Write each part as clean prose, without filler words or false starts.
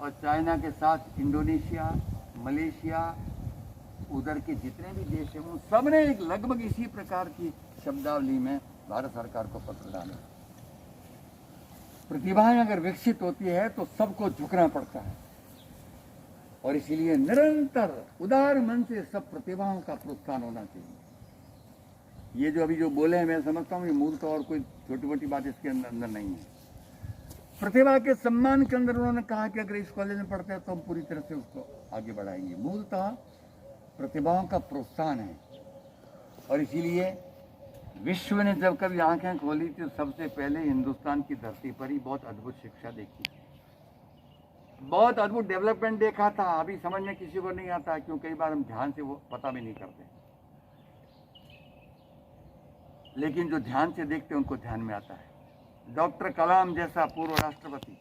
और चाइना के साथ इंडोनेशिया, मलेशिया, उधर के जितने भी देश हैं उन सब ने एक लगभग इसी प्रकार की शब्दावली में भारत सरकार को पत्र डाला। प्रतिभाएं अगर विकसित होती है तो सबको झुकना पड़ता है, और इसीलिए निरंतर उदार मन से सब प्रतिभाओं का प्रोत्साहन होना चाहिए। ये जो अभी जो बोले हैं मैं समझता हूँ ये मूर्ख और कोई छोटी मोटी बात इसके अंदर नहीं है। प्रतिभा के सम्मान के अंदर उन्होंने कहा कि अगर इस कॉलेज में पढ़ते हैं तो हम पूरी तरह से उसको आगे बढ़ाएंगे। मूलतः प्रतिभाओं का प्रोत्साहन है, और इसीलिए विश्व ने जब कभी आंखें खोली तो सबसे पहले हिंदुस्तान की धरती पर ही बहुत अद्भुत शिक्षा देखी, बहुत अद्भुत डेवलपमेंट देखा था। अभी समझ में किसी को नहीं आता क्यों, कई बार हम ध्यान से वो पता भी नहीं करते, लेकिन जो ध्यान से देखते हैं उनको ध्यान में आता है। डॉक्टर कलाम जैसा पूर्व राष्ट्रपति,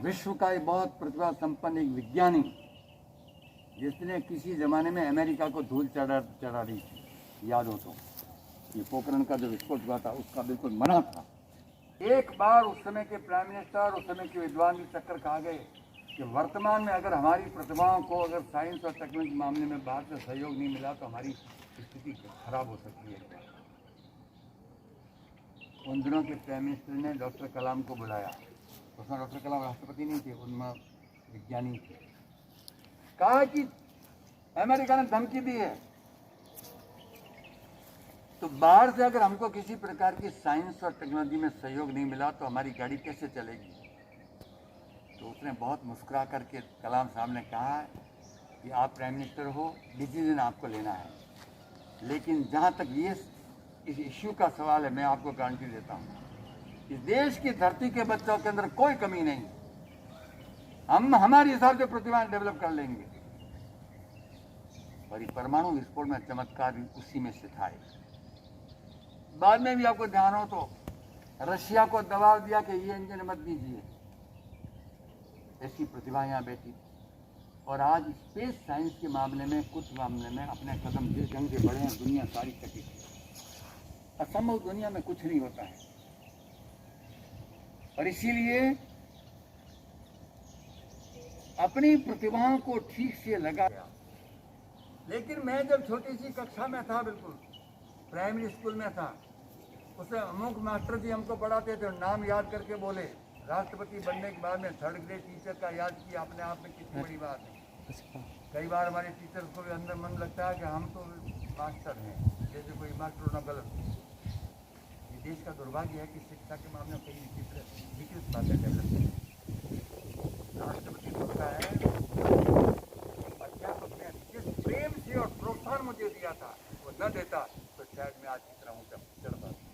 विश्व का एक बहुत प्रतिभा संपन्न एक विज्ञानी, जिसने किसी जमाने में अमेरिका को धूल चढ़ा दी थी, याद हो तो ये पोखरण का जो विस्फोट हुआ था उसका बिल्कुल मना था। एक बार उस समय के प्राइम मिनिस्टर, उस समय के विद्वान भी चक्कर खा गए कि वर्तमान में अगर हमारी प्रतिभाओं को अगर साइंस और टेक्नोलॉजी मामले में बाहर से सहयोग नहीं मिला तो हमारी स्थिति खराब हो सकती है। उन दिनों के प्राइम मिनिस्टर ने डॉक्टर कलाम को बुलाया, उसमें डॉक्टर कलाम राष्ट्रपति नहीं थे, उनमें विज्ञानी थे। कहा कि अमेरिका ने धमकी दी है तो बाहर से अगर हमको किसी प्रकार की साइंस और टेक्नोलॉजी में सहयोग नहीं मिला तो हमारी गाड़ी कैसे चलेगी। तो उसने बहुत मुस्कुरा करके कलाम साहब ने कहा कि आप प्राइम मिनिस्टर हो, डिसीजन आपको लेना है, लेकिन जहाँ तक ये इस इश्यू का सवाल है मैं आपको गारंटी देता हूँ इस देश की धरती के बच्चों के अंदर कोई कमी नहीं, हम हमारे हिसाब से प्रतिभाएं डेवलप कर लेंगे। और ये परमाणु विस्फोट में चमत्कार भी उसी में से था। बाद में भी आपको ध्यान हो तो रशिया को दबाव दिया कि ये इंजन मत दीजिए, ऐसी प्रतिभा यहाँ बैठी। और आज स्पेस साइंस के मामले में कुछ मामले में अपने कदम जिस ढंग से बढ़े हैं दुनिया सारी चकित है। असंभव दुनिया में कुछ नहीं होता है, और इसीलिए अपनी प्रतिभाओं को ठीक से लगा। लेकिन मैं जब छोटी सी कक्षा में था, बिल्कुल प्राइमरी स्कूल में था, उसे अमुक मास्टर जी हमको पढ़ाते थे, नाम याद करके बोले, राष्ट्रपति बनने के बाद में थर्ड ग्रेड टीचर का याद किया, अपने आप में कितनी बड़ी बात है। कई बार हमारे टीचर्स को भी अंदर मन लगता है कि हम तो मास्टर हैं, जैसे कोई मास्टर होना गलत। ये देश का दुर्भाग्य है कि शिक्षा के मामले में कई विकृत बातें डेवलप हैं। राष्ट्रपति होता है, अध्यापक ने जिस प्रेम से और प्रोत्साहन मुझे दिया था वो न देता तो शायद मैं आज की तरह ऊंचा चढ़ पाता।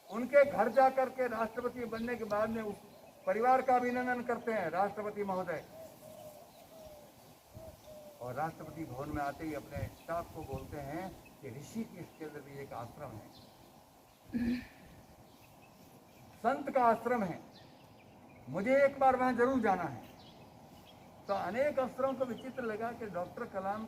उनके घर जाकर के राष्ट्रपति बनने के बाद में उस परिवार का अभिनंदन करते हैं राष्ट्रपति महोदय, और राष्ट्रपति भवन में आते ही अपने स्टाफ को बोलते हैं कि ऋषिकेश के अंदर भी एक आश्रम है, संत का आश्रम है, मुझे एक बार वहां जरूर जाना है। तो अनेक अफसरों को विचित्र लगा कि डॉक्टर कलाम